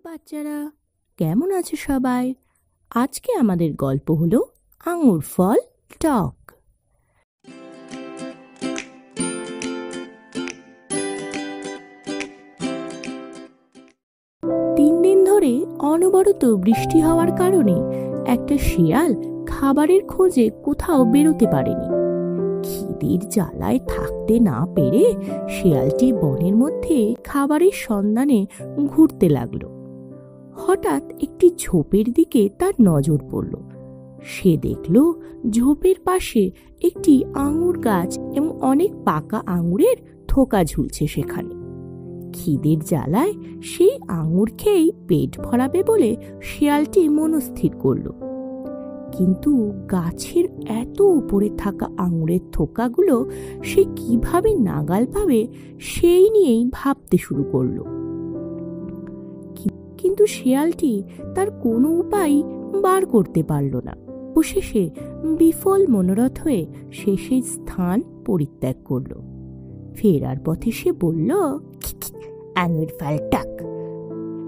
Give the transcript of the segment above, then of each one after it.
বাচ্চারা, কেমন আছো সবাই? আজকে আমাদের গল্প হলো আঙুর ফল টক। 3 দিন ধরে অনবরত বৃষ্টি হওয়ার কারণে একটা শিয়াল খাবারের খোঁজে কোথাও বেরোতে পারেনি। খিদের জ্বালায় থাকতে না পেরে শিয়ালটি বনের মধ্যে খাবারের সন্ধানে ঘুরতে লাগলো। হঠাৎ একটি ঝোপের দিকে তার নজর পড়ল। সে দেখল ঝোপের পাশে একটি আঙুর গাছ এবং অনেক পাকা আঙুরের থোকা ঝুলছে সেখানে। খিদের জ্বালায় সেই আঙুর খেয়েই পেট ভরাবে বলে শিয়ালটি মনস্থির করল। কিন্তু গাছের এত উপরে থাকা আঙুরের থোকাগুলো সে কিভাবে নাগাল পাবে সেই নিয়েই ভাবতে শুরু করলো। কিন্তু শিয়ালটি তার কোনো উপায় বার করতে পারল না। অবশেষে বিফল মনোরথ হয়ে সে সেই স্থান পরিত্যাগ করল। ফেরার পথে সে বলল, আঙুর ফল টক,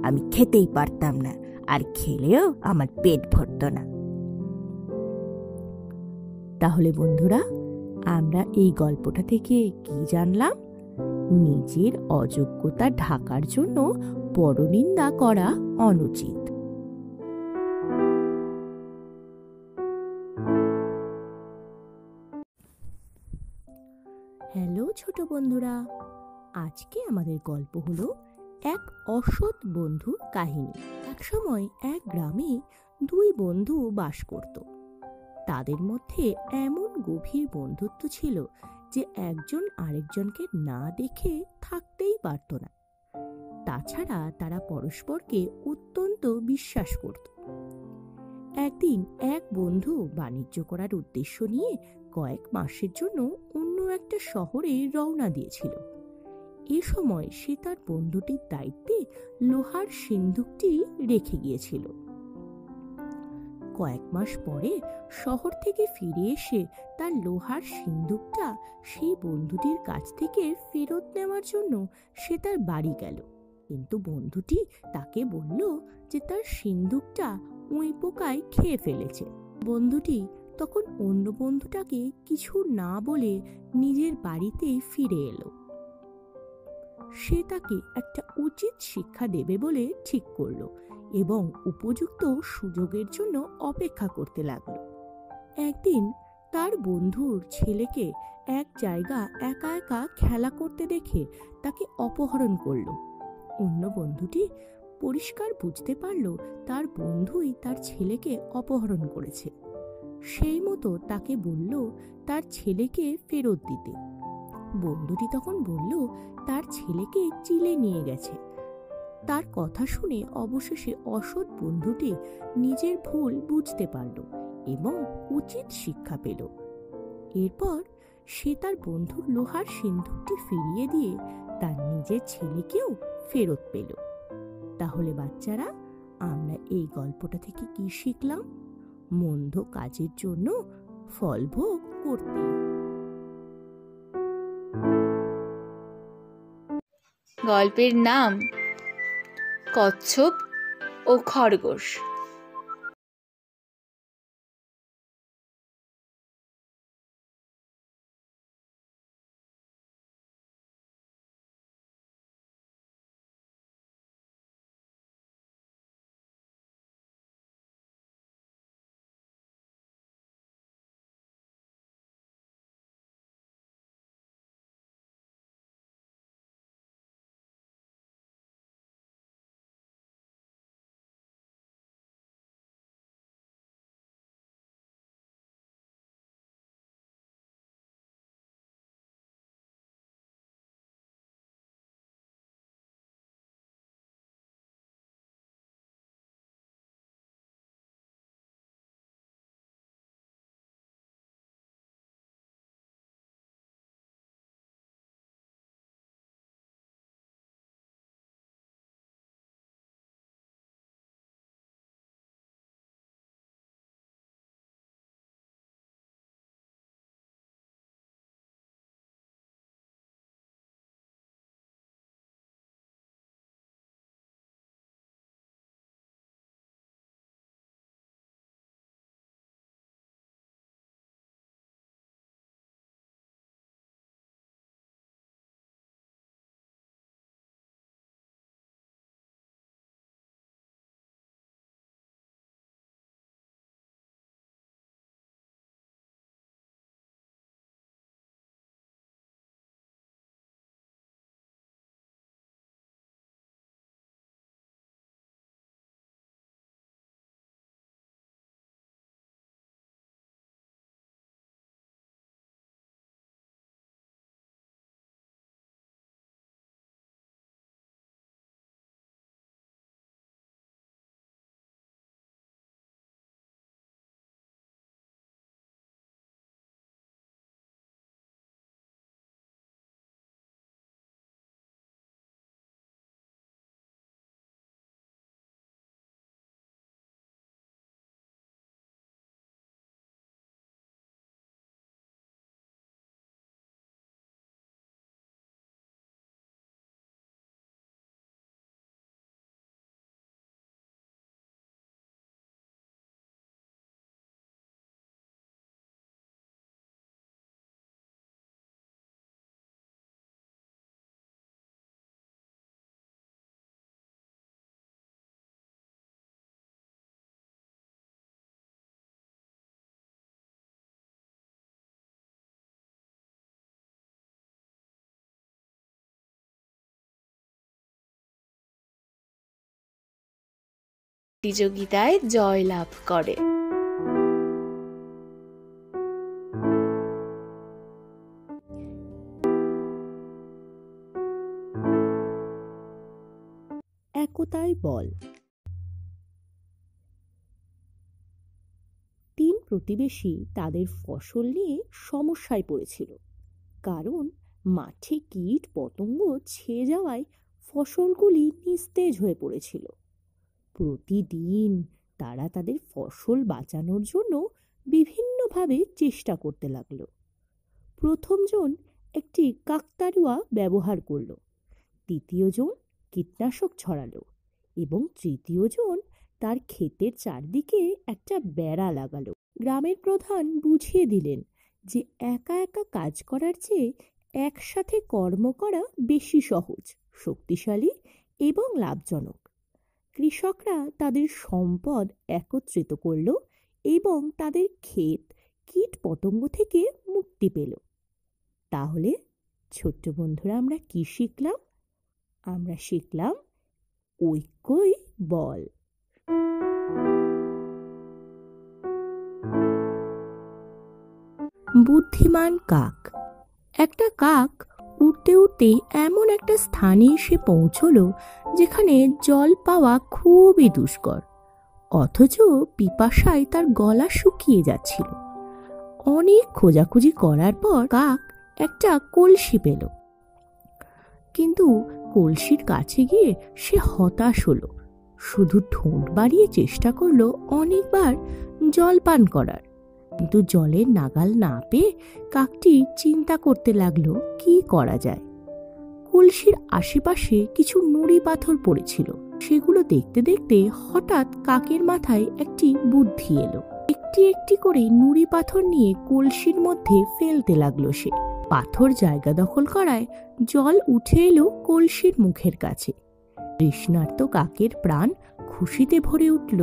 আমি খেতেই পারতাম না, আর খেলেও আমার পেট ভরত না। তাহলে বন্ধুরা, আমরা এই গল্পটা থেকে কি জানলাম? নিজের অযোগ্যতা ঢাকার জন্য পরনিন্দা করা অনুচিত। হ্যালো ছোট বন্ধুরা, আজকে আমাদের গল্প হলো এক অসৎ বন্ধুর কাহিনী। একসময় এক গ্রামে 2 বন্ধু বাস করত। তাদের মধ্যে এমন গভীর বন্ধুত্ব ছিল যে একজন আরেকজনকে না দেখে থাকতেই পারত না। তাছাড়া তারা পরস্পরকে অত্যন্ত বিশ্বাস করত। একদিন এক বন্ধু বাণিজ্য করার উদ্দেশ্য নিয়ে কয়েক মাসের জন্য অন্য একটা শহরে রওনা দিয়েছিল। এ সময় সে তার বন্ধুটির দায়িত্বে লোহার সিন্দুকটি রেখে গিয়েছিল। কয়েক মাস পরে শহর থেকে ফিরে এসে তার লোহার সিন্দুকটা সেই বন্ধুটির কাছ থেকে ফেরত নেওয়ার জন্য সে তার বাড়ি গেল। কিন্তু বন্ধুটি তাকে বলল যে তার সিন্দুকটা উই পোকায় খেয়ে ফেলেছে। বন্ধুটি তখন অন্য বন্ধুটাকে কিছু না বলে নিজের বাড়িতে ফিরে এলো। সে তাকে একটা উচিত শিক্ষা দেবে বলে ঠিক করলো এবং উপযুক্ত সুযোগের জন্য অপেক্ষা করতে লাগলো। একদিন তার বন্ধুর ছেলেকে এক জায়গা একা একা খেলা করতে দেখে তাকে অপহরণ করলো। অন্য বন্ধুটি পরিষ্কার বুঝতে পারল তার বন্ধুই তার ছেলেকে অপহরণ করেছে। সেই মতো তাকে বলল তার ছেলেকে ফেরত দিতে। বন্ধুটি তখন বলল তার ছেলেকে চিলে নিয়ে গেছে। তার কথা শুনে অবশেষে অসৎ বন্ধুটি নিজের ভুল বুঝতে পারল এবং উচিত শিক্ষা পেল। এরপর সে তার বন্ধুর লোহার সিন্দুকটি ফিরিয়ে দিয়ে তার নিজের ছেলেকেও ফেরত পেল। তাহলে বাচ্চারা, আমরা এই গল্পটা থেকে কি শিখলাম? মন্দ কাজের জন্য ফল ভোগ করতে। গল্পের নাম কচ্ছপ ও খরগোশ। প্রতিযোগিতায় জয়লাভ করে। একতাই বল। তিন প্রতিবেশী তাদের ফসল নিয়ে সমস্যায় পড়েছিল, কারণ মাঠে কীট পতঙ্গ ছেয়ে যাওয়ায় ফসলগুলি নিস্তেজ হয়ে পড়েছিল। প্রতিদিন তারা তাদের ফসল বাঁচানোর জন্য বিভিন্নভাবে চেষ্টা করতে লাগলো। প্রথমজন একটি কাকতাড়ুয়া ব্যবহার করলো, দ্বিতীয়জন কীটনাশক ছড়ালো এবং তৃতীয়জন তার ক্ষেতের চারদিকে একটা বেড়া লাগালো। গ্রামের প্রধান বুঝিয়ে দিলেন যে একা একা কাজ করার চেয়ে একসাথে কর্ম করা বেশি সহজ, শক্তিশালী এবং লাভজনক। কৃষকরা তাদের সম্পদ একত্রিত করল এবং তাদের ক্ষেত কীট পতঙ্গ থেকে মুক্তি পেল। তাহলে ছোট্ট বন্ধুরা, আমরা কি শিখলাম? আমরা শিখলাম ঐক্যই বল। বুদ্ধিমান কাক। একটা কাক উড়তে উড়তে এমন একটা স্থানে এসে পৌঁছলো যেখানে জল পাওয়া খুবই দুষ্কর, অথচ পিপাসায় তার গলা শুকিয়ে যাচ্ছিল। অনেক খোঁজাখুঁজি করার পর কাক একটা কলসি পেল, কিন্তু কলসির কাছে গিয়ে সে হতাশ হলো। শুধু ঠোঁট বাড়িয়ে চেষ্টা করলো অনেকবার জল পান করার, কিন্তু জলের নাগাল না পেয়ে কাকটি চিন্তা করতে লাগলো কি করা যায়। কলসির আশেপাশে কিছু নুড়ি পাথর পড়েছিল, সেগুলো দেখতে দেখতে হঠাৎ কাকের মাথায় একটি বুদ্ধি এলো। একটি একটি করে নুড়ি পাথর নিয়ে কলসির মধ্যে ফেলতে লাগলো সে। পাথর জায়গা দখল করায় জল উঠে এলো কলসির মুখের কাছে। তৃষ্ণার্ত কাকের প্রাণ খুশিতে ভরে উঠল।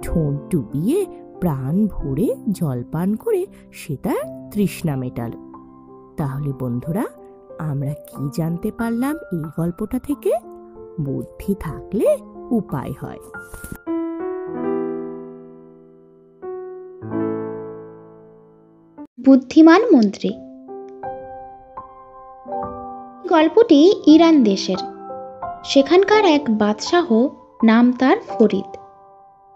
ঠোঁট ডুবিয়ে প্রাণ ভরে জল পান করে সে তার তৃষ্ণা মেটাল। তাহলে বন্ধুরা, আমরা কি জানতে পারলাম এই গল্পটা থেকে? বুদ্ধি থাকলে উপায় হয়। বুদ্ধিমান মন্ত্রী। গল্পটি ইরান দেশের। সেখানকার এক বাদশাহ, নাম তার ফরিদ।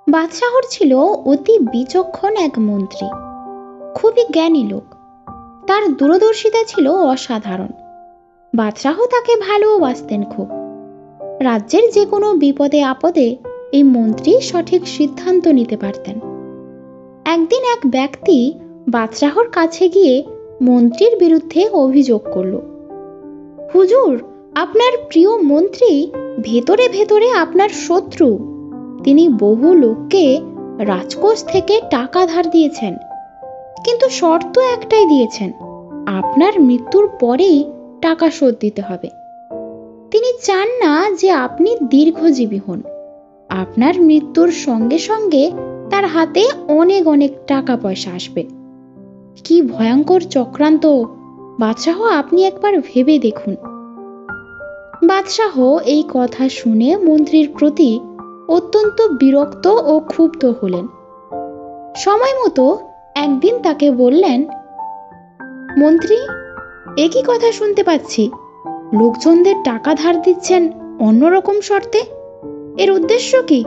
বাদশাহর ছিল অতি বিচক্ষণ এক মন্ত্রী, খুবই জ্ঞানী লোক। তার দূরদর্শিতা ছিল অসাধারণ। বাদশাহ তাকে ভালোবাসতেন খুব। রাজ্যের যে কোনো বিপদে আপদে এই মন্ত্রী সঠিক সিদ্ধান্ত নিতে পারতেন। একদিন এক ব্যক্তি বাদশাহর কাছে গিয়ে মন্ত্রীর বিরুদ্ধে অভিযোগ করল, হুজুর, আপনার প্রিয় মন্ত্রী ভেতরে ভেতরে আপনার শত্রু। তিনি বহু লোককে রাজকোষ থেকে টাকা ধার দিয়েছেন, কিন্তু শর্ত একটাই দিয়েছেন, আপনার মৃত্যুর পরেই টাকা শোধ দিতে হবে। তিনি চান না যে আপনি দীর্ঘজীবী হন। আপনার মৃত্যুর সঙ্গে সঙ্গে তার হাতে অনেক অনেক টাকা পয়সা আসবে। কি ভয়ঙ্কর চক্রান্ত বাদশাহ, আপনি একবার ভেবে দেখুন। বাদশাহ এই কথা শুনে মন্ত্রীর প্রতি অত্যন্ত বিরক্ত ও ক্ষুব্ধ হলেন। সময় মতো একদিন তাকে বললেন, মন্ত্রী, একই কথা শুনতে পাচ্ছি, লোকজনদের টাকা ধার দিচ্ছেন অন্যরকম শর্তে। এর উদ্দেশ্য কি?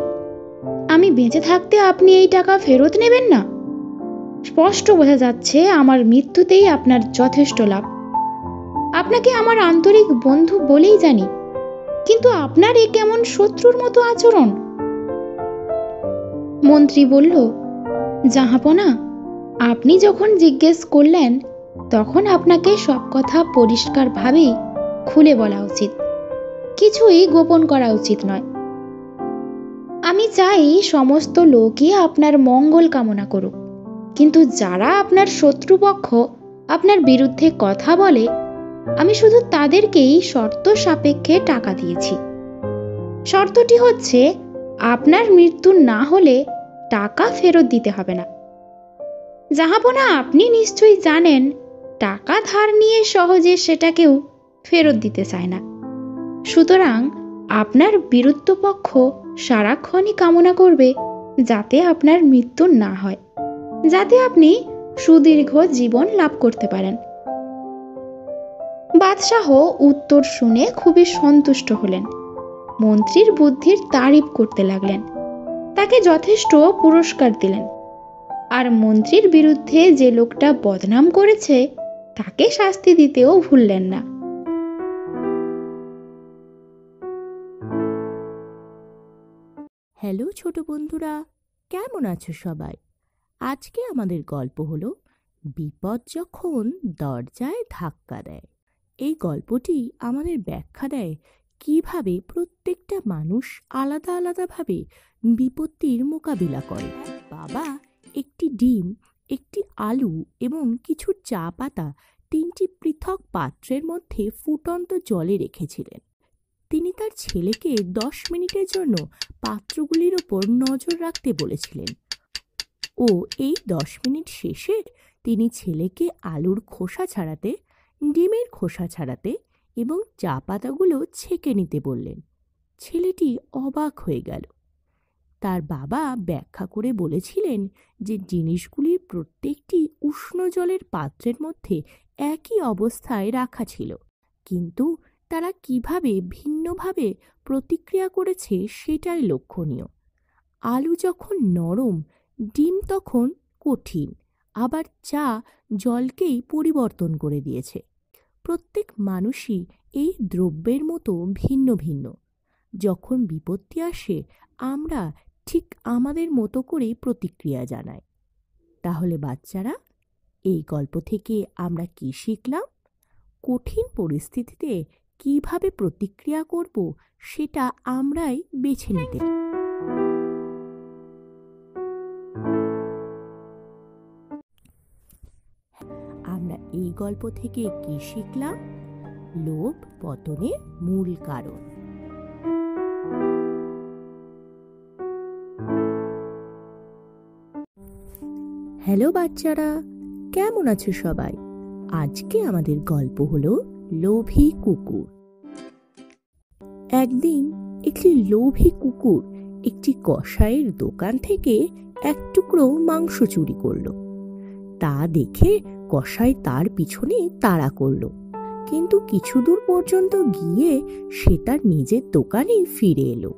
আমি বেঁচে থাকতে আপনি এই টাকা ফেরত নেবেন না? স্পষ্ট বোঝা যাচ্ছে আমার মৃত্যুতেই আপনার যথেষ্ট লাভ। আপনাকে আমার আন্তরিক বন্ধু বলেই জানি, কিন্তু আপনার এ কেমন শত্রুর মতো আচরণ? মন্ত্রী বলল, জাহাপনা, আপনি যখন জিজ্ঞেস করলেন তখন আপনাকে সব কথা পরিষ্কারভাবে খুলে বলা উচিত, কিছুই গোপন করা উচিত নয়। আমি চাই সমস্ত লোকই আপনার মঙ্গল কামনা করুক, কিন্তু যারা আপনার শত্রুপক্ষ আপনার বিরুদ্ধে কথা বলে, আমি শুধু তাদেরকেই শর্ত সাপেক্ষে টাকা দিয়েছি। শর্তটি হচ্ছে, আপনার মৃত্যু না হলে টাকা ফেরত দিতে হবে না। জাহাপনা, আপনি নিশ্চয়ই জানেন টাকা ধার নিয়ে সহজে সেটা কেউ ফেরত দিতে চায় না। সুতরাং আপনার বিরুদ্ধ পক্ষ সারাক্ষণই কামনা করবে যাতে আপনার মৃত্যু না হয়, যাতে আপনি সুদীর্ঘ জীবন লাভ করতে পারেন। বাদশাহ উত্তর শুনে খুবই সন্তুষ্ট হলেন। মন্ত্রীর বুদ্ধির তারিফ করতে লাগলেন, তাকে যথেষ্ট পুরস্কার দিলেন। আর মন্ত্রীর বিরুদ্ধে যে লোকটা বদনাম করেছে তাকে শাস্তি দিতেও ভুললেন না। হ্যালো ছোট বন্ধুরা, কেমন আছো সবাই? আজকে আমাদের গল্প হলো বিপদ যখন দরজায় ধাক্কা দেয়। এই গল্পটি আমাদের ব্যাখ্যা দেয় কিভাবে প্রত্যেকটা মানুষ আলাদা আলাদাভাবে বিপত্তির মোকাবিলা করে। বাবা একটি ডিম, একটি আলু এবং কিছু চা পাতা 3টি পৃথক পাত্রের মধ্যে ফুটন্ত জলে রেখেছিলেন। তিনি তার ছেলেকে 10 মিনিটের জন্য পাত্রগুলির ওপর নজর রাখতে বলেছিলেন ও এই 10 মিনিট শেষে তিনি ছেলেকে আলুর খোসা ছাড়াতে, ডিমের খোসা ছাড়াতে এবং চা পাতাগুলো ছেঁকে নিতে বললেন। ছেলেটি অবাক হয়ে গেল। তার বাবা ব্যাখ্যা করে বলেছিলেন যে জিনিসগুলির প্রত্যেকটি উষ্ণ জলের পাত্রের মধ্যে একই অবস্থায় রাখা ছিল, কিন্তু তারা কিভাবে ভিন্নভাবে প্রতিক্রিয়া করেছে সেটাই লক্ষণীয়। আলু যখন নরম, ডিম তখন কঠিন, আবার চা জলকেই পরিবর্তন করে দিয়েছে। প্রত্যেক মানুষই এই দ্রব্যের মতো ভিন্ন ভিন্ন। যখন বিপত্তি আসে আমরা ঠিক আমাদের মতো করেই প্রতিক্রিয়া জানাই। তাহলে বাচ্চারা, এই গল্প থেকে আমরা কি শিখলাম? কঠিন পরিস্থিতিতে কিভাবে প্রতিক্রিয়া করব সেটা আমরাই বেছে নিতে। আমরা এই গল্প থেকে কি শিখলাম? লোভ পতনের মূল কারণ। হ্যালো বাচ্চারা, কেমন আছো সবাই? আজকে আমাদের গল্প হলো লোভী কুকুর। একদিন একটি লোভী কুকুর একটি কসাইয়ের দোকান থেকে এক টুকরো মাংস চুরি করলো। তা দেখে কসাই তার পিছনে তাড়া করলো, কিন্তু কিছু দূর পর্যন্ত গিয়ে সে তার নিজের দোকানেই ফিরে এলো।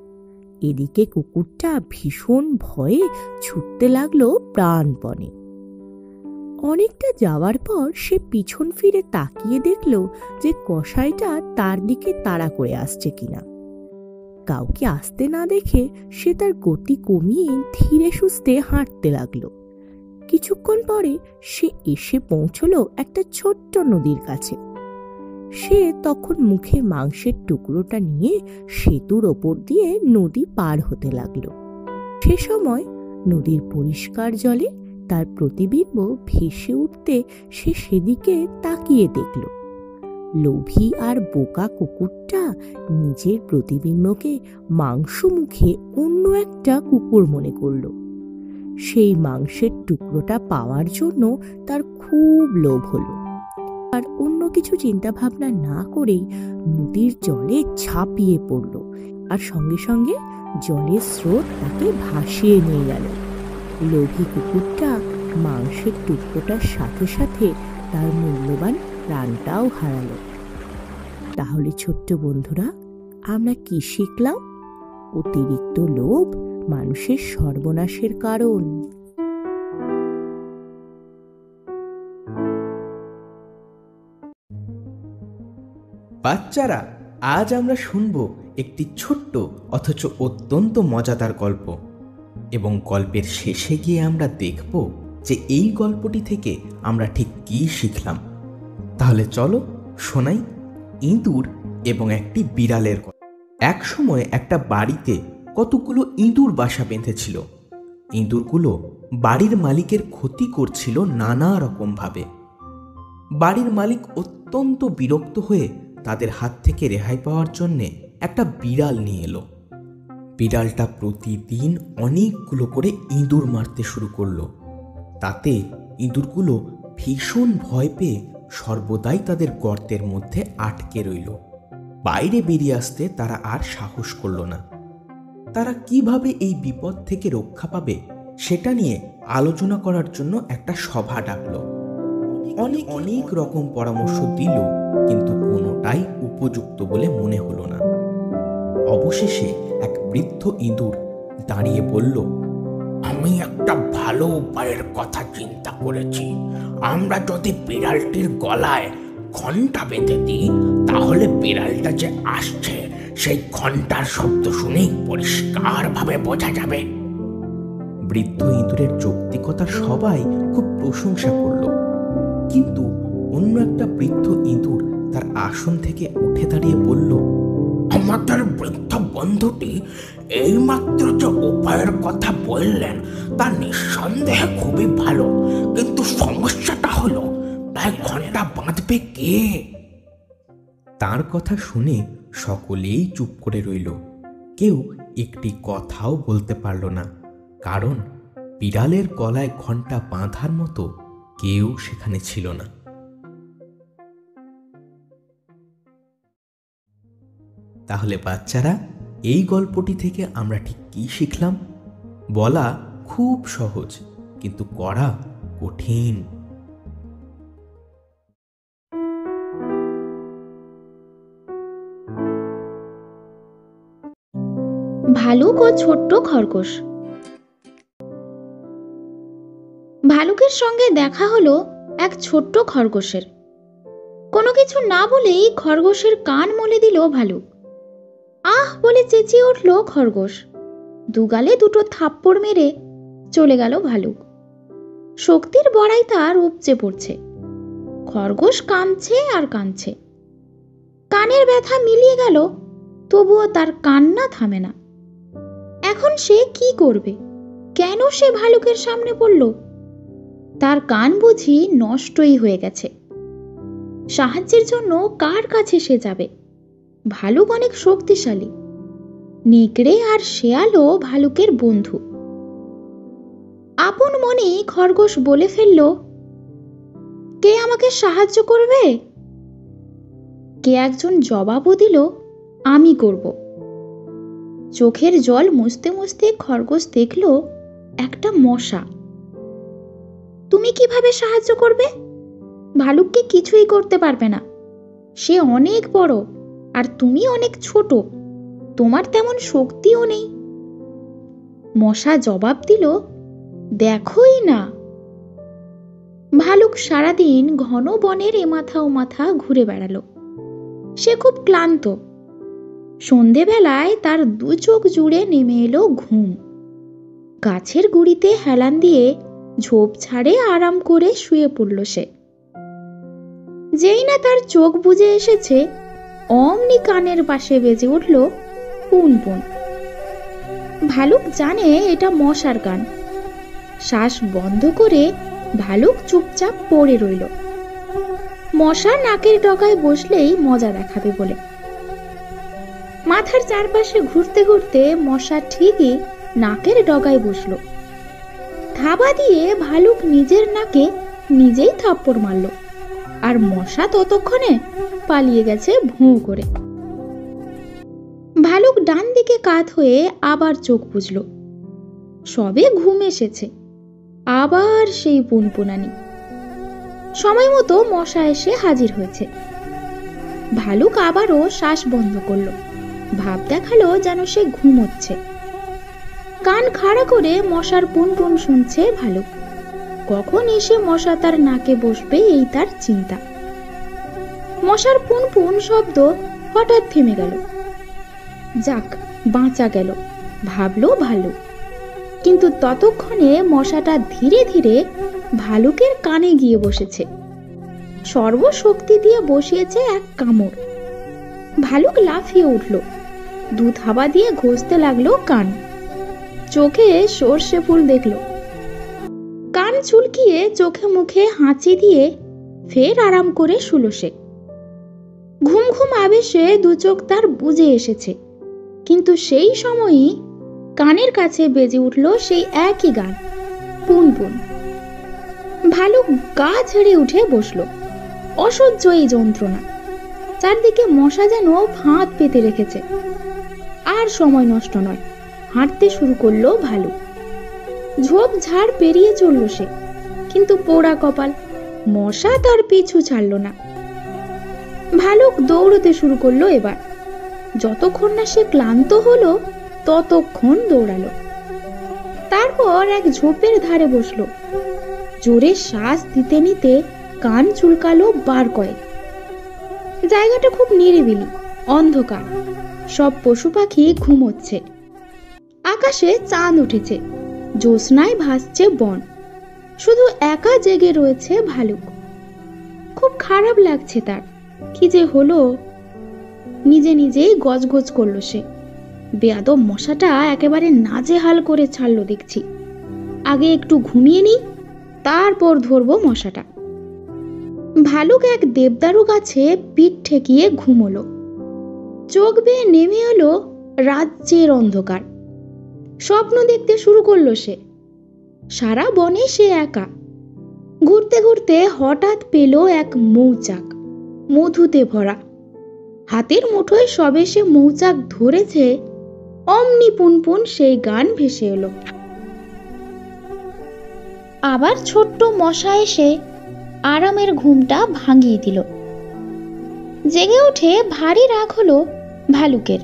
এদিকে কুকুরটা ভীষণ ভয়ে ছুটতে লাগলো প্রাণপণে। অনেকটা যাওয়ার পর সে পিছন ফিরে তাকিয়ে দেখল যে কসাইটা তার দিকে তাড়া করে আসছে কিনা। কাউকে আসতে না দেখে সে তার গতি কমিয়ে ধীরে সুস্থে হাঁটতে লাগলো। কিছুক্ষণ পরে সে এসে পৌঁছলো একটা ছোট্ট নদীর কাছে। সে তখন মুখে মাংসের টুকরোটা নিয়ে সেতুর ওপর দিয়ে নদী পার হতে লাগলো। সে সময় নদীর পরিষ্কার জলে তার প্রতিবিম্ব ভেসে উঠতে সে সেদিকে তাকিয়ে দেখল। লোভী আর বোকা কুকুরটা নিজের প্রতিবিম্বকে মাংস মুখে অন্য একটা কুকুর মনে করল। সেই মাংসের টুকরোটা পাওয়ার জন্য তার খুব লোভ হলো, আর অন্য কিছু চিন্তা ভাবনা না করেই নদীর জলে ঝাঁপিয়ে পড়ল, আর সঙ্গে সঙ্গে জলের স্রোত তাকে ভাসিয়ে নিয়ে গেল। লোভী কুকুরটা মাংসের টুকরোটার সাথে সাথে তার মূল্যবান প্রাণটাও হারালো। তাহলে ছোট্ট বন্ধুরা, আমরা কি শিখলাম? অতিরিক্ত লোভ মানুষের সর্বনাশের কারণ। বাচ্চারা, আজ আমরা শুনব একটি ছোট্ট অথচ অত্যন্ত মজাদার গল্প, এবং গল্পের শেষে গিয়ে আমরা দেখব যে এই গল্পটি থেকে আমরা ঠিক কী শিখলাম। তাহলে চলো শোনাই ইঁদুর এবং একটি বিড়ালের গল্প। এক সময় একটা বাড়িতে কতগুলো ইঁদুর বাসা বেঁধেছিল। ইঁদুরগুলো বাড়ির মালিকের ক্ষতি করছিল নানা রকমভাবে। বাড়ির মালিক অত্যন্ত বিরক্ত হয়ে তাদের হাত থেকে রেহাই পাওয়ার জন্যে একটা বিড়াল নিয়ে এলো। বিড়ালটা প্রতিদিন অনেকগুলো করে ইঁদুর মারতে শুরু করলো। তাতে ইঁদুরগুলো ভীষণ ভয় পেয়ে সর্বদাই তাদের গর্তের মধ্যে আটকে রইল। বাইরে বেরিয়ে আসতে তারা আর সাহস করল না। তারা কিভাবে এই বিপদ থেকে রক্ষা পাবে সেটা নিয়ে আলোচনা করার জন্য একটা সভা ডাকলো। অনেক অনেক রকম পরামর্শ দিল, কিন্তু কোনোটাই উপযুক্ত বলে মনে হলো না। অবশেষে এক বৃদ্ধ ইঁদুর দাঁড়িয়ে বলল, আমি একটা ভালো উপায়ের কথা চিন্তা করেছি। আমরা যদি বিড়ালটির গলায় ঘন্টা বেঁধে দিই, তাহলে বিড়ালটা যে আসছে সেই ঘন্টার শব্দ শুনেই পরিষ্কারভাবে বোঝা যাবে। বৃদ্ধ ইঁদুরের যৌক্তিকতা সবাই খুব প্রশংসা করল, কিন্তু অন্য একটা বৃদ্ধ ইঁদুর তার আসন থেকে উঠে দাঁড়িয়ে বলল, আমাদের বৃদ্ধ বন্ধুটি এইমাত্র যে উপায়ের কথা বললেন তা নিঃসন্দেহে খুবই ভালো, কিন্তু সমস্যাটা হলো তাই ঘন্টা বাঁধবে কে? তার কথা শুনে সকলেই চুপ করে রইল। কেউ একটি কথাও বলতে পারল না, কারণ বিড়ালের গলায় ঘন্টা বাঁধার মতো কেউ সেখানে ছিল না। তাহলে বাচ্চারা, এই গল্পটি থেকে আমরা ঠিক কি শিখলাম? বলা খুব সহজ, কিন্তু করা কঠিন। ভালুক ও ছোট্ট খরগোশ। ভালুকের সঙ্গে দেখা হলো এক ছোট্ট খরগোশের। কোনো কিছু না বলেই খরগোশের কান মলে দিল ভালুক। আহ বলে চেঁচিয়ে উঠল খরগোশ। দুগালে দুটো থাপ্পড় মেরে চলে গেল ভালুক। শক্তির বড়াই তার উপচে পড়ছে। খরগোশ কাঁদছে আর কাঁদছে। কানের ব্যথা মিলিয়ে গেল, তবুও তার কান্না থামে না। এখন সে কি করবে? কেন সে ভালুকের সামনে পড়ল? তার কান বুঝি নষ্টই হয়ে গেছে। সাহায্যের জন্য কার কাছে সে যাবে? ভালুক অনেক শক্তিশালী। নেকড়ে আর শেয়ালও ভালুকের বন্ধু। আপন মনে খরগোশ বলে ফেলল, কে আমাকে সাহায্য করবে? কে একজন জবাবও দিল, আমি করব। চোখের জল মুছতে মুছতে খরগোশ দেখল একটা মশা। তুমি কিভাবে সাহায্য করবে? ভালুককে কিছুই করতে পারবে না। সে অনেক বড় আর তুমি অনেক ছোট, তোমার তেমন শক্তিও নেই। মশা জবাব দিল, দেখোই না। ভালুক সারাদিন ঘন বনের এমাথা ও মাথা ঘুরে বেড়ালো। সে খুব ক্লান্ত। সন্ধেবেলায় তার দু চোখ জুড়ে নেমে এলো ঘুম। গাছের গুড়িতে হেলান দিয়ে ঝোপ ছাড়ে আরাম করে শুয়ে পড়ল সে। যেই না তার চোখ বুজে এসেছে, অমনি কানের পাশে বেজে উঠল পুন পুন। ভালুক জানে এটা মশার গান। শ্বাস বন্ধ করে ভালুক চুপচাপ পড়ে রইল। মশা নাকের ডগায় বসলেই মজা দেখাবে বলে। মাথার চারপাশে ঘুরতে ঘুরতে মশা ঠিকই নাকের ডগায় বসল। থাবা দিয়ে ভালুক নিজের নাকে নিজেই থাপ্পড় মারল, আর মশা ততক্ষণে পালিয়ে গেছে ভুঁ করে। ভালুক ডান দিকে কাত হয়ে আবার চোখ বুজল। সবে ঘুম এসেছে, আবার সেই পুনপুনানি। সময় মতো মশা এসে হাজির হয়েছে। ভালুক আবারও শ্বাস বন্ধ করল। ভাব দেখালো যেন সে ঘুমোচ্ছে। কান খাড়া করে মশার পুনপুন শুনছে ভালুক। কখন এসে মশা তার নাকে বসবে এই তার চিন্তা। মশার পুনপুন শব্দ হঠাৎ থেমে গেল। যাক, বাঁচা গেল, ভাবলো ভালুক। কিন্তু ততক্ষণে মশাটা ধীরে ধীরে ভালুকের কানে গিয়ে বসেছে। সর্বশক্তি দিয়ে বসিয়েছে এক কামড়। ভালুক লাফিয়ে উঠল, দু থাবা দিয়ে ঘষতে লাগলো কান। চোখে সর্ষে ফুল দেখল। কান চুলকিয়ে চোখে মুখে হাঁচি দিয়ে ফের আরাম করে শুল সে। ঘুম ঘুম আবেশে দু চোখ তার বুজে এসেছে, কিন্তু সেই সময়ই কানের কাছে বেজে উঠল সেই একই গান, পুন পুন। ভালুক গা ছেড়ে উঠে বসল। অসহ্য এই যন্ত্রণা। চারদিকে মশা যেন ফাঁদ পেতে রেখেছে। আর সময় নষ্ট নয়, হাঁটতে শুরু করলো ভালুক। ঝোপ ঝাড় পেরিয়ে চলল সে, কিন্তু পোড়া কপাল, মশা তার পিছু ছাড়ল না। ভালুক দৌড়তে শুরু করলো এবার। যতক্ষণ না সে ক্লান্ত হলো ততক্ষণ দৌড়ালো। তারপর এক ঝোপের ধারে বসলো। জোরে শ্বাস দিতে নিতে কান চুলকালো বার কয়েক। জায়গাটা খুব নিরিবিলি, অন্ধকার, সব পশু পাখি ঘুমোচ্ছে। আকাশে চাঁদ উঠেছে, জ্যোৎস্নায় ভাসছে বন, শুধু একা জেগে রয়েছে ভালুক। খুব খারাপ লাগছে তার। কি যে হলো, নিজে নিজেই গজগজ করলো সে। বেয়াদব মশাটা একেবারে নাজেহাল করে ছাড়লো দেখছি। আগে একটু ঘুমিয়ে নিই, তারপর ধরবো মশাটা। ভালুক এক দেবদারু গাছে পিঠ ঠেকিয়ে ঘুমোলো। চোখ বেয়ে নেমে এলো রাজ্যের অন্ধকার। স্বপ্ন দেখতে শুরু করলো সে। সারা বনে সে একা। ঘুরতে ঘুরতে হঠাৎ পেল এক মৌচাক, মধুতে ভরা। হাতের মুঠোয় সবে সে মৌচাক ধরেছে, অমনি পুনপুন সেই গান ভেসে এলো। আবার ছোট্ট মশা এসে আরামের ঘুমটা ভাঙিয়ে দিল। জেগে উঠে ভারী রাগ হলো ভালুকের।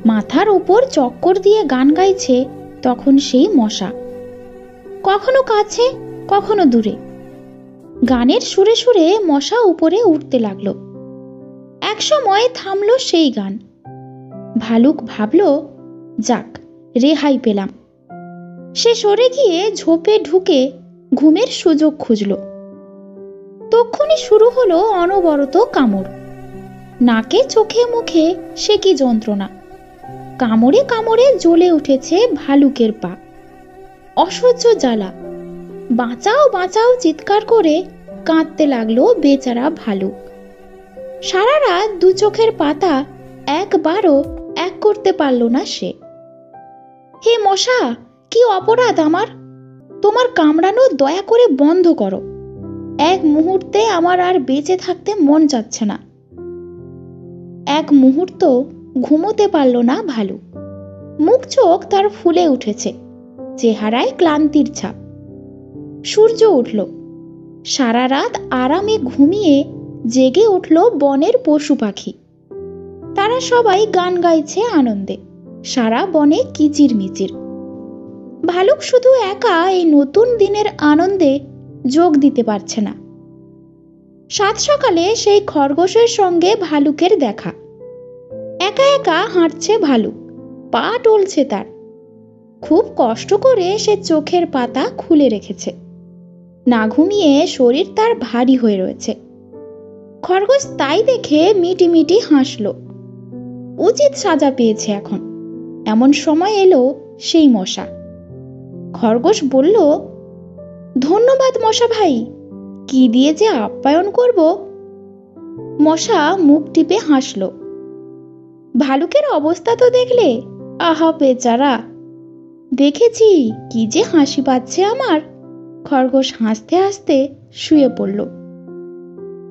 মাথার উপর চক্কর দিয়ে গান গাইছে তখন সেই মশা, কখনো কাছে কখনো দূরে। গানের সুরে সুরে মশা উপরে উঠতে লাগলো। একসময় থামলো সেই গান। ভালুক ভাবল, যাক, রেহাই পেলাম। সে সরে গিয়ে ঝোপে ঢুকে ঘুমের সুযোগ খুঁজল। তক্ষুনি শুরু হলো অনবরত কামড়। নাকে চোখে মুখে সে কি যন্ত্রণা! কামড়ে কামড়ে জ্বলে উঠেছে ভালুকের পা। অসহ্য জ্বালা। বাঁচাও বাঁচাও চিৎকার করে কাঁদতে লাগলো বেচারা ভালুক। সারা রাত দু চোখের পাতা একবারও এক করতে পারল না সে। হে মশা, কি অপরাধ আমার! তোমার কামড়ানো দয়া করে বন্ধ করো। এক মুহূর্তে আমার আর বেঁচে থাকতে মন যাচ্ছে না। এক মুহূর্ত ঘুমোতে পারল না ভালুক। মুখ চোখ তার ফুলে উঠেছে, চেহারায় ক্লান্তির ছাপ। সূর্য উঠল। সারা রাত আরামে ঘুমিয়ে জেগে উঠল বনের পশু পাখি। তারা সবাই গান গাইছে আনন্দে। সারা বনে কিচির মিচির। ভালুক শুধু একা এই নতুন দিনের আনন্দে যোগ দিতে পারছে না। সাত সকালে সেই খরগোশের সঙ্গে ভালুকের দেখা। একা একা হাঁটছে ভালুক, পা টলছে তার। খুব কষ্ট করে সে চোখের পাতা খুলে রেখেছে। না ঘুমিয়ে শরীর তার ভারী হয়ে রয়েছে। খরগোশ তাই দেখে মিটি মিটি হাসল। উচিত সাজা পেয়েছে এখন। এমন সময় এলো সেই মশা। খরগোশ বলল, ধন্যবাদ মশা ভাই, কি দিয়ে যে আপ্যায়ন করব। মশা মুখ টিপে হাসল। ভালুকের অবস্থা তো দেখলে? আহা বেচারা! দেখেছি, কি যে হাসি পাচ্ছে আমার। খরগোশ হাসতে হাসতে শুয়ে পড়ল।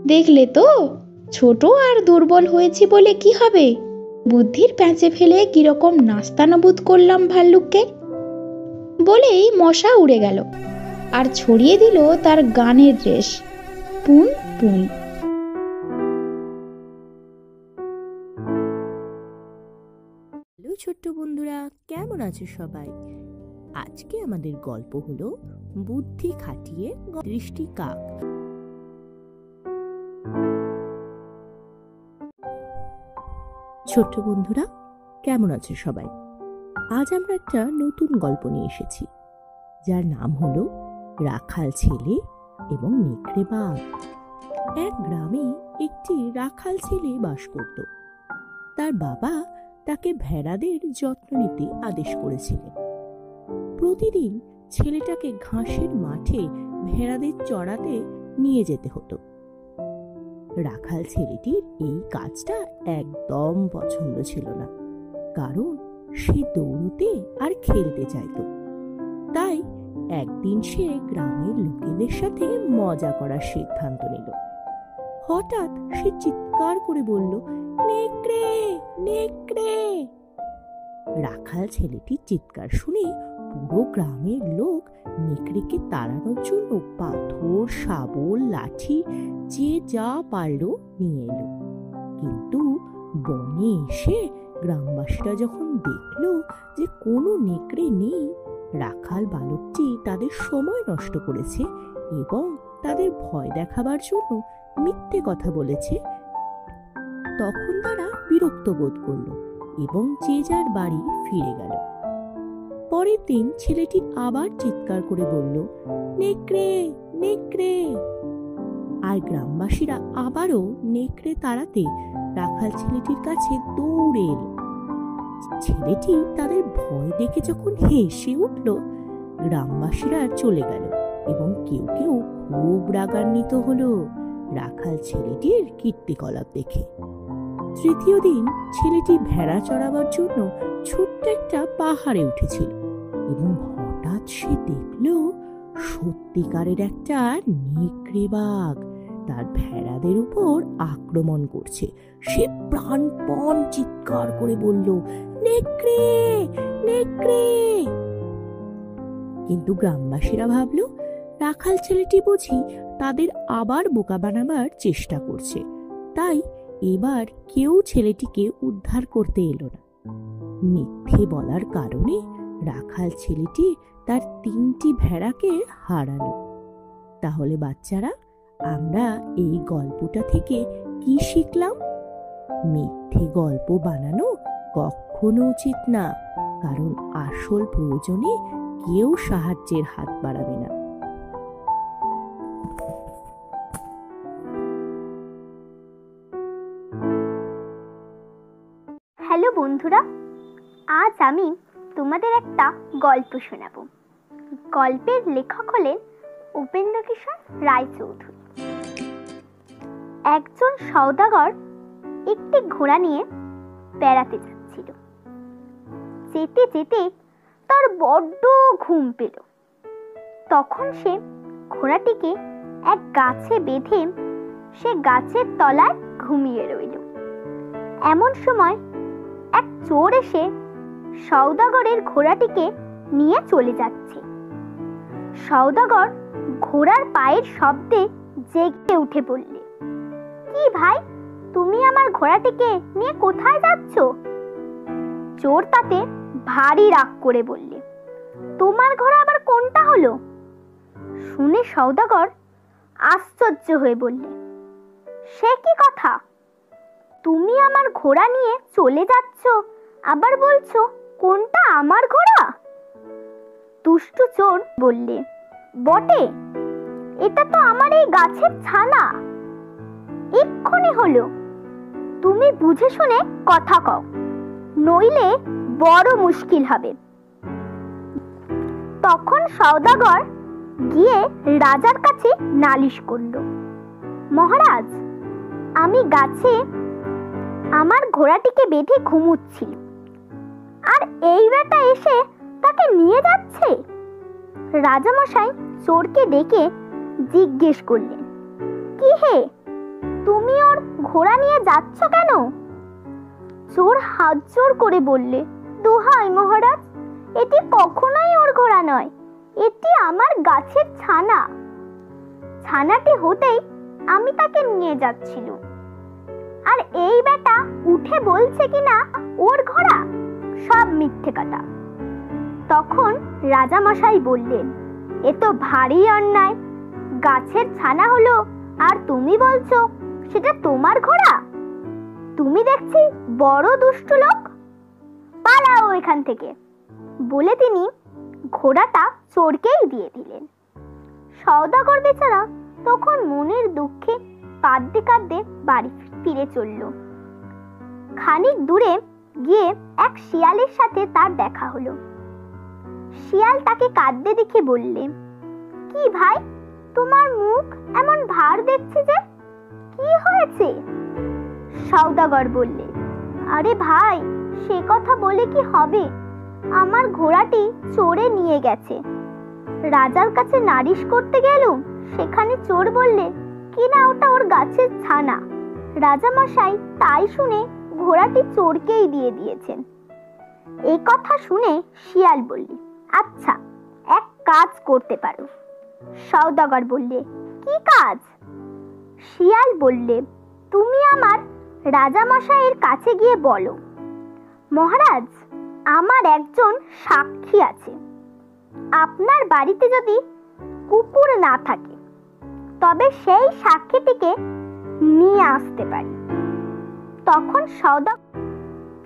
দেখলে তো, ছোট আর দুর্বল হয়েছি বলে কি হবে? বুদ্ধির প্যাঁচে ফেলে কিরকম নাস্তানাবুদ করলাম ভাল্লুককে। বলেই মশা উড়ে গেল আর ছড়িয়ে দিল তার গানের রেশ, পুন পুন। হ্যালো ছোট্ট বন্ধুরা, কেমন আছো সবাই? আজকে আমাদের গল্প হলো বুদ্ধি খাটিয়ে দৃষ্টি কাক। ছোট্ট বন্ধুরা, কেমন আছো সবাই? আজ আমরা একটা নতুন গল্প নিয়ে এসেছি, যার নাম হলো রাখাল ছেলে এবং নেকড়ে বাঘ। এক গ্রামে একটি রাখাল ছেলে বাস করত। তার বাবা তাকে ভেড়াদের যত্ন নিতে আদেশ করেছিলেন। প্রতিদিন ছেলেটাকে ঘাসের মাঠে ভেড়াদের চড়াতে নিয়ে যেতে হতো। রাখাল ছেলেটির এই কাজটা একদম পছন্দ ছিল না, কারণ সে দৌড়তে আর খেলতে চাইত। তাই একদিন সে গ্রামের লোকেদের সাথে মজা করার সিদ্ধান্ত নিল। হঠাৎ সে চিৎকার করে বলল, নেকড়ে নেকড়ে। রাখাল ছেলেটির চিৎকার শুনে পুরো গ্রামের লোক নেকড়েকে তাড়ানোর জন্য পাথর, শাবল, লাঠি যে যা পারল নিয়ে এলো। কিন্তু বনে এসে গ্রামবাসীরা যখন দেখলো যে কোনো নেকড়ে নেই, রাখাল বালকটি তাদের সময় নষ্ট করেছে এবং তাদের ভয় দেখাবার জন্য মিথ্যে কথা বলেছে, তখন তারা বিরক্ত বোধ করলো এবং যে যার বাড়ি ফিরে গেল। পরের দিন ছেলেটি আবার চিৎকার করে বলল, নেকড়ে, নেকড়ে। আর গ্রামবাসীরা আবারও নেকড়ে তাড়াতে রাখাল ছেলেটির কাছে দৌড়ে এলো। ছেলেটি তাদের ভয় দেখে যখন হেসে উঠল, গ্রামবাসীরা চলে গেল এবং কেউ কেউ খুব রাগান্বিত হলো রাখাল ছেলেটির কীর্তিকলাপ দেখে। তৃতীয় দিন ছেলেটি ভেড়া চড়াবার জন্য ছোট্ট একটা পাহাড়ে উঠেছিল এবং হঠাৎ সে দেখল সত্যিকারের একটা নেকড়ে বাঘ তার ভেড়াদের উপর আক্রমণ করছে। সে প্রাণপণ চিৎকার করে বলল, নেকড়ে, নেকড়ে। কিন্তু গ্রামবাসীরা ভাবল রাখাল ছেলেটি বুঝি তাদের আবার বোকা বানাবার চেষ্টা করছে, তাই এবার কেউ ছেলেটিকে উদ্ধার করতে এলো না। মিথ্যে বলার কারণে রাখাল ছেলেটি তার 3টি ভেড়াকে হারালো। তাহলে বাচ্চারা, আমরা এই গল্পটা থেকে কি শিখলাম? মিথ্যে গল্প বানানো কখনো উচিত না, কারণ আসল প্রয়োজনে কেউ সাহায্যের হাত বাড়াবে না। হ্যালো বন্ধুরা, আজ আমি তোমাদের একটা গল্প শোনাবো। গল্পের লেখক হলেন উপেন্দ্রকিশোর রায়চৌধুরী। একজন সওদাগর একটি ঘোড়া নিয়ে বেড়াতে যাচ্ছিল। যেতে যেতে তার বড্ড ঘুম পেল। তখন সে ঘোড়াটিকে এক গাছে বেঁধে সে গাছের তলায় ঘুমিয়ে রইল। এমন সময় এক চোর এসে সওদাগরের ঘোড়াটিকে নিয়ে চলে যাচ্ছে। সওদাগর ঘোড়ার পায়ের শব্দে জেগে উঠে বললে, কি ভাই, তুমি আমার ঘোড়াটিকে নিয়ে কোথায় যাচ্ছ? চোর তাতে ভারী রাগ করে বললে, তোমার ঘোড়া আবার কোনটা হলো? শুনে সওদাগর আশ্চর্য হয়ে বললে, সে কি কথা? তুমি আমার ঘোড়া নিয়ে চলে যাচ্ছ, আবার বলছো কোনটা আমার ঘোড়া? দুষ্টু চোর বললে, বটে, এটা তো আমার এই গাছের ছানা, এক্ষুনি হলো। তুমি বুঝে শুনে কথা কও, নইলে বড় মুশকিল হবে। তখন সওদাগর গিয়ে রাজার কাছে নালিশ করল, মহারাজ, আমি গাছে আমার ঘোড়াটিকে বেঁধে ঘুমুচ্ছিল, আর এই বেটা এসে তাকে নিয়ে যাচ্ছে। রাজামশাই চোরকে ডেকে জিজ্ঞেস করলেন, কি হে, তুমি ওর ঘোড়া নিয়ে যাচ্ছ কেন? চোর হাত জোড় করে বললে, দোহাই মহারাজ, এটি কখনোই ওর ঘোড়া নয়, এটি আমার গাছের ছানা। ছানাটি হতেই আমি তাকে নিয়ে যাচ্ছিল, আর এই বেটা উঠে বলছে কিনা ওর ঘোড়া, সব মিথ্যে কথা। তখন রাজামশাই বললেন, এ তো ভারী অন্যায়, গাছের ছানা হলো আর তুমি বলছো সেটা তোমার ঘোড়া। তুমি দেখছি বড় দুষ্ট লোক, পালাও এখান থেকে। বলে তিনি ঘোড়াটা চোরকেই দিয়ে দিলেন। সওদাগর বেচারা তখন মনের দুঃখে কাঁদতে কাঁদতে বাড়ি ফিরে চলল। খানিক দূরে গিয়ে এক শিয়ালের সাথে তার দেখা হলো। শিয়াল তাকে কাঁদতে দেখে বললে, কি ভাই, তোমার মুখ এমন ভার দেখছি যে, কি হয়েছে? সওদাগর বললে, আরে ভাই, সে কথা বলে কি হবে, আমার ঘোড়াটি চোরে নিয়ে গেছে। রাজার কাছে নালিশ করতে গেলুম, সেখানে চোর বললে কিনা ওটা ওর গাছের ছানা। রাজামশাই তাই শুনে ঘোড়াটি চোরকেই দিয়ে দিয়েছেন। এই কথা শুনে শিয়াল বললে, আচ্ছা, এক কাজ করতে পারো। সওদাগর বললে, কি কাজ? শিয়াল বললে, তুমি আমার রাজামশাইয়ের কাছে গিয়ে বলো, মহারাজ, আমার একজন সাক্ষী আছে। আপনার বাড়িতে যদি কুকুর না থাকে তবে সেই সাক্ষীটিকে নিয়ে আসতে পারি।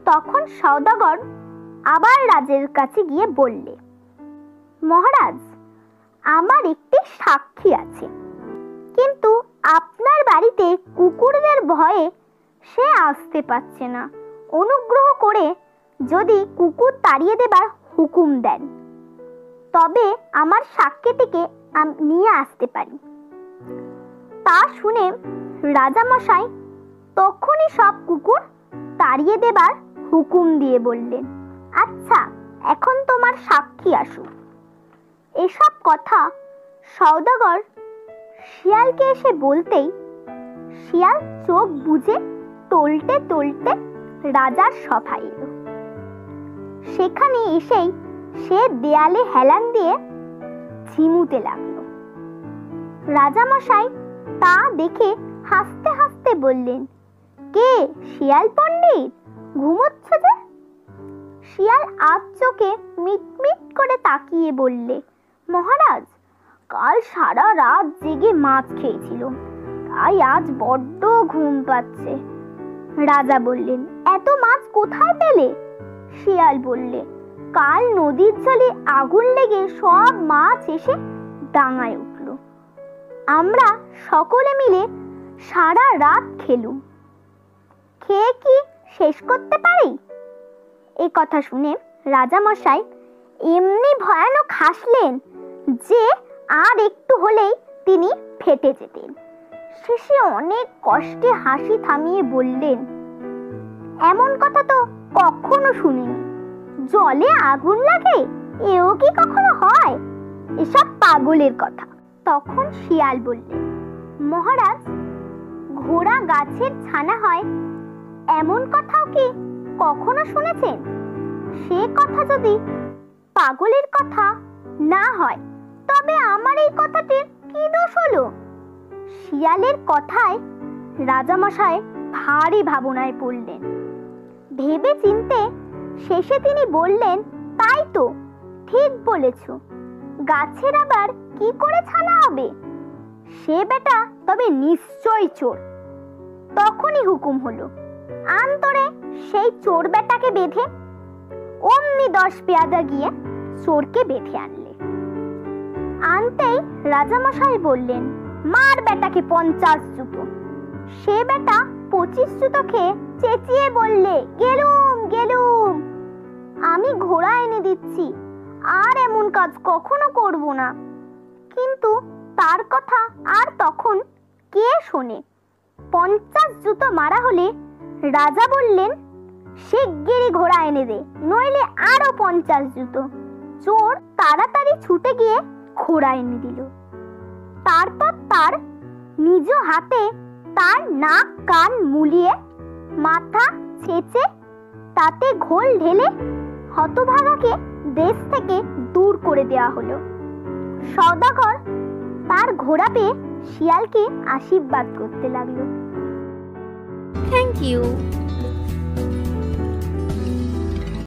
তখন সওদাগর আবার রাজের কাছে গিয়ে বললে, মহারাজ, আমার একটি সাক্ষী আছে, কিন্তু আপনার বাড়িতে কুকুরদের ভয়ে সে আসতে পারছে না। অনুগ্রহ করে যদি কুকুর তাড়িয়ে দেবার হুকুম দেন তবে আমার সাক্ষীটিকে নিয়ে আসতে পারি। তা শুনে রাজামশাই তখনই সব কুকুর তাড়িয়ে দেবার হুকুম দিয়ে বললেন, আচ্ছা, এখন তোমার সাক্ষী আসুক। এসব কথা সওদাগর শিয়ালকে এসে বলতেই শিয়াল চোখ বুজে টলতে টলতে রাজার সভায় এলো। সেখানে এসেই সে দেয়ালে হেলান দিয়ে ঝিমুতে লাগলো। রাজামশাই তা দেখে হাসতে হাসতে বললেন, কে শিয়াল পণ্ডিত, ঘুমোচ্ছ যে? শিয়াল আজ চোখে মিটমিট করে তাকিয়ে বললে, মহারাজ, কাল সারা রাত জেগে মাছ খেয়েছিল, তাই আজ বড্ড ঘুম পাচ্ছে। রাজা বললেন, এত মাছ কোথায় পেলে? শিয়াল বললে, কাল নদীর জলে আগুন লেগে সব মাছ এসে ডাঙায় উঠল। আমরা সকলে মিলে সারা রাত খেলুম, খেয়ে কি শেষ করতে পারি? এই কথা শুনে রাজামশাই এমনি ভয়ানক হাসলেন যে আর একটু হলেই তিনি ফেটে যেতেন। শেষে অনেক কষ্টে হাসি থামিয়ে বললেন, এমন কথা তো কখনো শুনিনি। জলে আগুন লাগে, এও কি কখনো হয়? এসব পাগলের কথা। তখন শিয়াল বললেন, মহারাজ, ঘোড়া গাছের ছানা হয়, এমন কথাও কি কখনো শুনেছেন? সে কথা যদি পাগলের কথা না হয় তবে আমার এই কথাটির কি দোষ হলো? শিয়ালের কথায় রাজামশাই ভারী ভাবনায় পড়লেন। ভেবে চিনতে শেষে তিনি বললেন, তাই তো, ঠিক বলেছ, গাছের আবার কি করে ছানা হবে? সে বেটা তবে নিশ্চয়ই চোর। তখনই হুকুম হলো, আন্তরে সেই চোর বেটাকে বেঁধে। অমনি 10 পেয়াদা গিয়ে চোরকে বেঁধে আনতেই রাজামশাই বললেন, মার বেটাকে 50 জুতো। সে বেটা 25 জুতো খেয়ে চেঁচিয়ে বললে, গেলুম গেলুম, আমি ঘোড়া এনে দিচ্ছি, আর এমন কাজ কখনো করব না। কিন্তু তার কথা আর তখন কে শোনে? 50 জুতো মারা হলে রাজা বললেন, শিগগিরই ঘোড়া এনে দে, নইলে আরো 50 জুতো। চোর তাড়াতাড়ি ছুটে গিয়ে ঘোড়া এনে দিল। তারপর তার নিজ হাতে তার নাক কান মুলিয়ে মাথা ছেঁচে তাতে ঘোল ঢেলে হতভাগাকে দেশ থেকে দূর করে দেওয়া হলো। সওদাগর তার ঘোড়া পেয়ে শিয়ালকে আশীর্বাদ করতে লাগলো। Thank you.